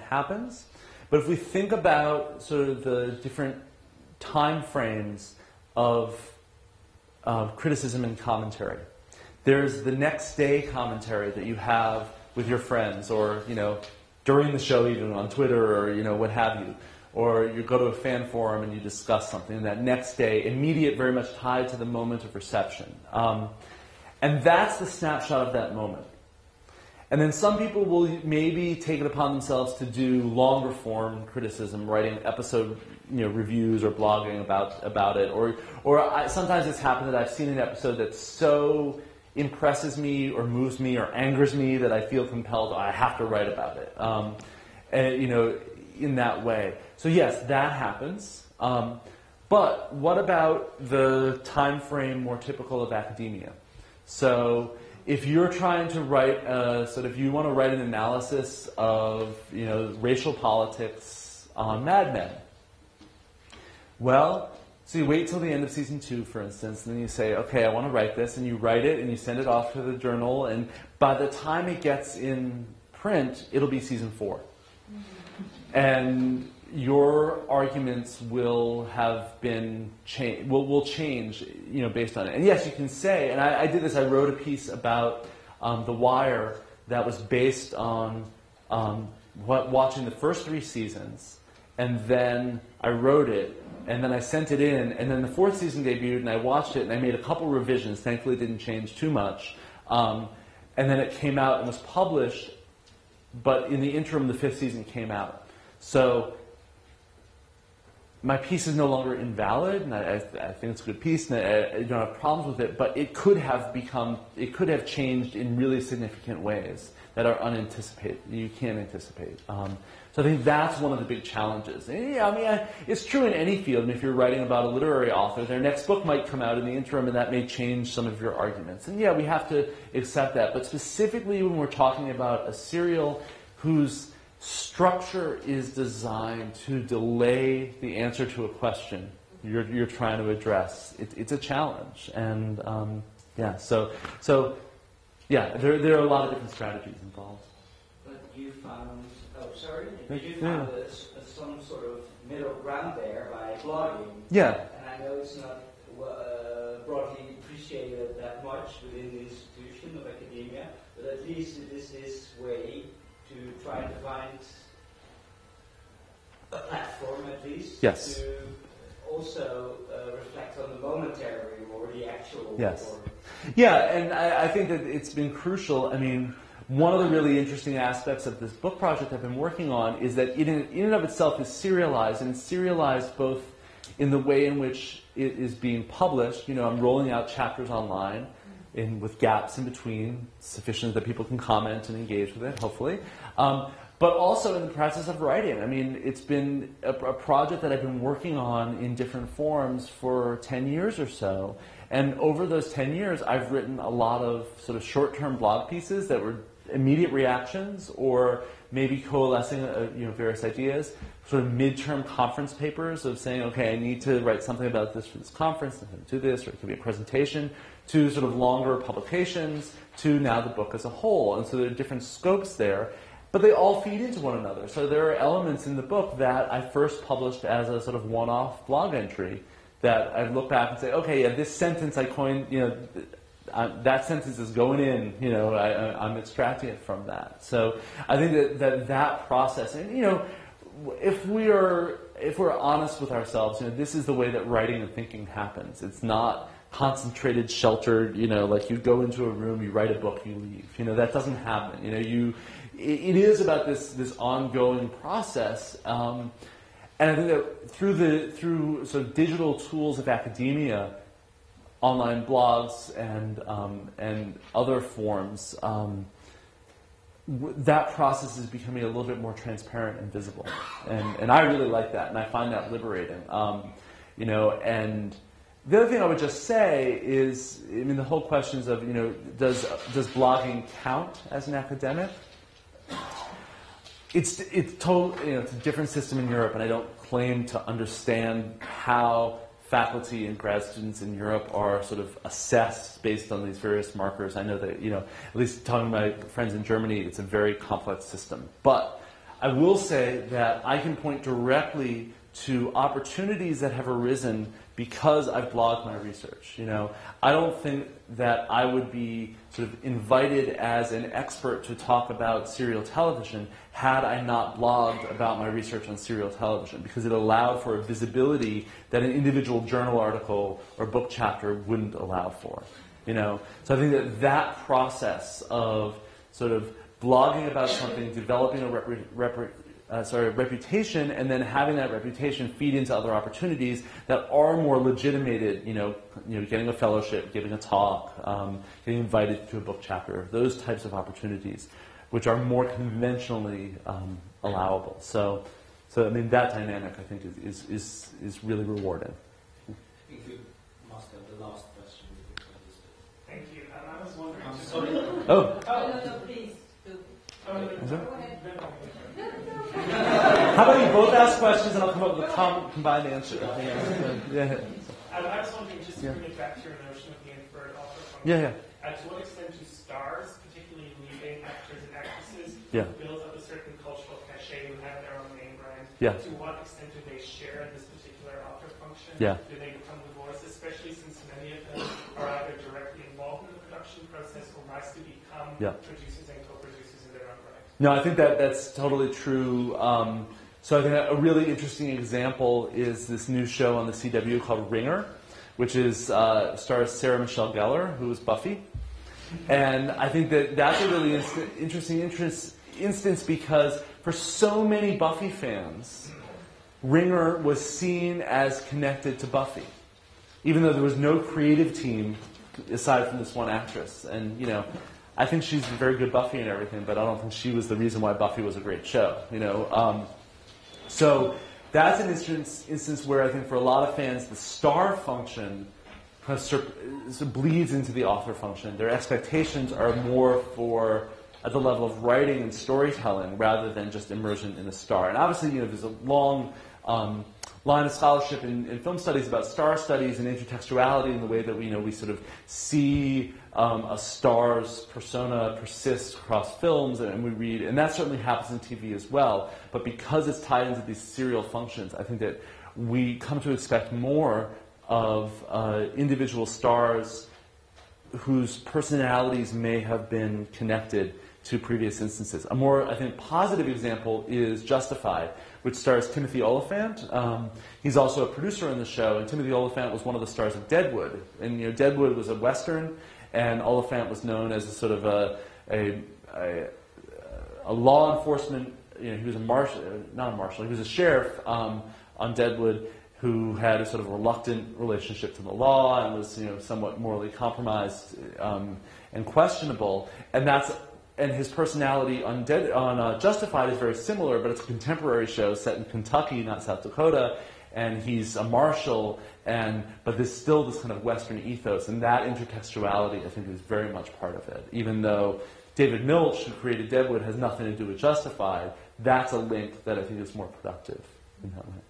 happens. But if we think about sort of the different time frames of criticism and commentary, there's the next day commentary that you have with your friends, or during the show, even on Twitter, or what have you, or you go to a fan forum and you discuss something. And that next day, immediate, very much tied to the moment of reception, and that's the snapshot of that moment. And then some people will maybe take it upon themselves to do longer form criticism, writing episode reviews or blogging about it. Sometimes it's happened that I've seen an episode that so impresses me or moves me or angers me that I feel compelled, I have to write about it. In that way. So yes, that happens. But what about the time frame more typical of academia? So if you're trying to write you want to write an analysis of racial politics on Mad Men, well, so you wait till the end of season 2, for instance, and then you say, okay, I want to write this, and you write it, and you send it off to the journal, and by the time it gets in print, it'll be season 4. And your arguments will have been will change, based on it. And yes, you can say, and I did this. I wrote a piece about The Wire that was based on watching the first 3 seasons, and then I wrote it, and then I sent it in, and then the 4th season debuted, and I watched it, and I made a couple revisions. Thankfully, it didn't change too much, and then it came out and was published. But in the interim, the 5th season came out. So my piece is no longer invalid, and I think it's a good piece, and I don't have problems with it, but it could have changed in really significant ways that are unanticipated, you can't anticipate. So I think that's one of the big challenges. And it's true in any field. And if you're writing about a literary author, their next book might come out in the interim, and that may change some of your arguments. And we have to accept that. But specifically when we're talking about a serial whose structure is designed to delay the answer to a question you're trying to address, it's a challenge. And there are a lot of different strategies involved. But you found, some sort of middle ground there by blogging. Yeah. And I know it's not broadly appreciated that much within the institution of academia, but at least it is this way to try to find a platform, at least, yes, to also reflect on the momentary or the actual. Yes. Yeah, and I think that it's been crucial. One of the really interesting aspects of this book project I've been working on is that it in and of itself is serialized, and it's serialized both in the way in which it is being published. I'm rolling out chapters online with gaps in between, sufficient that people can comment and engage with it, hopefully. But also in the process of writing. It's been a project that I've been working on in different forms for 10 years or so. And over those 10 years, I've written a lot of sort of short-term blog pieces that were immediate reactions, or maybe coalescing various ideas, sort of midterm conference papers of saying, okay, I need to write something about this for this conference, and do this, or it could be a presentation, to sort of longer publications, to now the book as a whole. And so there are different scopes there, but they all feed into one another. So there are elements in the book that I first published as a sort of one-off blog entry that I look back and say, okay, this sentence I coined, that sentence is going in, I'm extracting it from that. So I think that process, and if we're honest with ourselves, this is the way that writing and thinking happens. It's not concentrated, sheltered, like you go into a room, you write a book, you leave. That doesn't happen. It is about this ongoing process. And I think that through sort of digital tools of academia, online blogs and other forms, that process is becoming a little bit more transparent and visible, and I really like that, and I find that liberating. And the other thing I would just say is, the whole questions of does blogging count as an academic? It's a different system in Europe, and I don't claim to understand how faculty and grad students in Europe are sort of assessed based on these various markers. I know that, at least talking to my friends in Germany, it's a very complex system. But I will say that I can point directly to opportunities that have arisen because I've blogged my research. You know, I don't think that I would be sort of invited as an expert to talk about serial television had I not blogged about my research on serial television, because it allowed for a visibility that an individual journal article or book chapter wouldn't allow for. You know, so I think that that process of sort of blogging about something, developing a reputation, and then having that reputation feed into other opportunities that are more legitimated, you know, getting a fellowship, giving a talk, getting invited to a book chapter, those types of opportunities, which are more conventionally allowable. So I mean, that dynamic, I think, is really rewarding. I think we must have the last question. Thank you. I was wondering. I'm sorry. Oh. No, please. Go ahead. How about you both ask questions and I'll come up with a combined answer? Yeah. I was wondering, just to bring it back to your notion of the inferred author function. Yeah. To what extent do stars, particularly leading actors and actresses, Yeah. build up a certain cultural cachet who have their own name brand? Yeah. To what extent do they share this particular author function? Yeah. Do they become the voice, especially since many of them are either directly involved in the production process or rise to become producers and co-producers in their own right? No, I think that's totally true. So I think a really interesting example is this new show on the CW called Ringer, which is stars Sarah Michelle Gellar, who is Buffy. And I think that's a really interesting instance because for so many Buffy fans, Ringer was seen as connected to Buffy, even though there was no creative team aside from this one actress. And, you know, I think she's a very good Buffy and everything, but I don't think she was the reason why Buffy was a great show, you know. So that's an instance where I think for a lot of fans, the star function kind of bleeds into the author function. Their expectations are more at the level of writing and storytelling rather than just immersion in the star. And obviously, you know, there's a long line of scholarship in film studies about star studies and intertextuality and the way that we sort of see a star's persona persist across films, and we read, and that certainly happens in TV as well. But because it's tied into these serial functions, I think that we come to expect more of individual stars whose personalities may have been connected to previous instances. A more, I think, positive example is Justified, which stars Timothy Olyphant. He's also a producer in the show, and Timothy Olyphant was one of the stars of Deadwood. And you know, Deadwood was a Western, and Olyphant was known as a sort of a law enforcement. You know, he was not a marshal. He was a sheriff on Deadwood who had a sort of reluctant relationship to the law and was, you know, somewhat morally compromised and questionable. And his personality on Justified is very similar, but it's a contemporary show set in Kentucky, not South Dakota, and he's a marshal, but there's still this kind of Western ethos, and that intertextuality, I think, is very much part of it. Even though David Milch, who created Deadwood, has nothing to do with Justified, that's a link that I think is more productive in that way.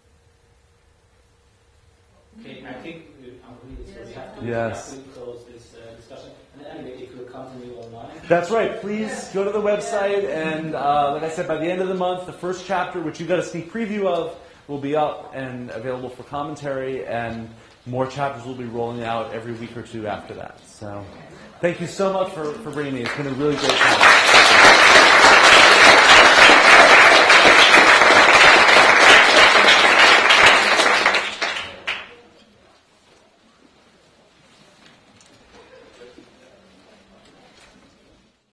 Okay, I think I'm really sorry. We have to close this discussion. And anyway, if you'll come to me online. That's right. Please go to the website, and like I said, by the end of the month, the first chapter, which you got a sneak preview of, will be up and available for commentary, and more chapters will be rolling out every week or two after that. So thank you so much for bringing me. It's been a really great time.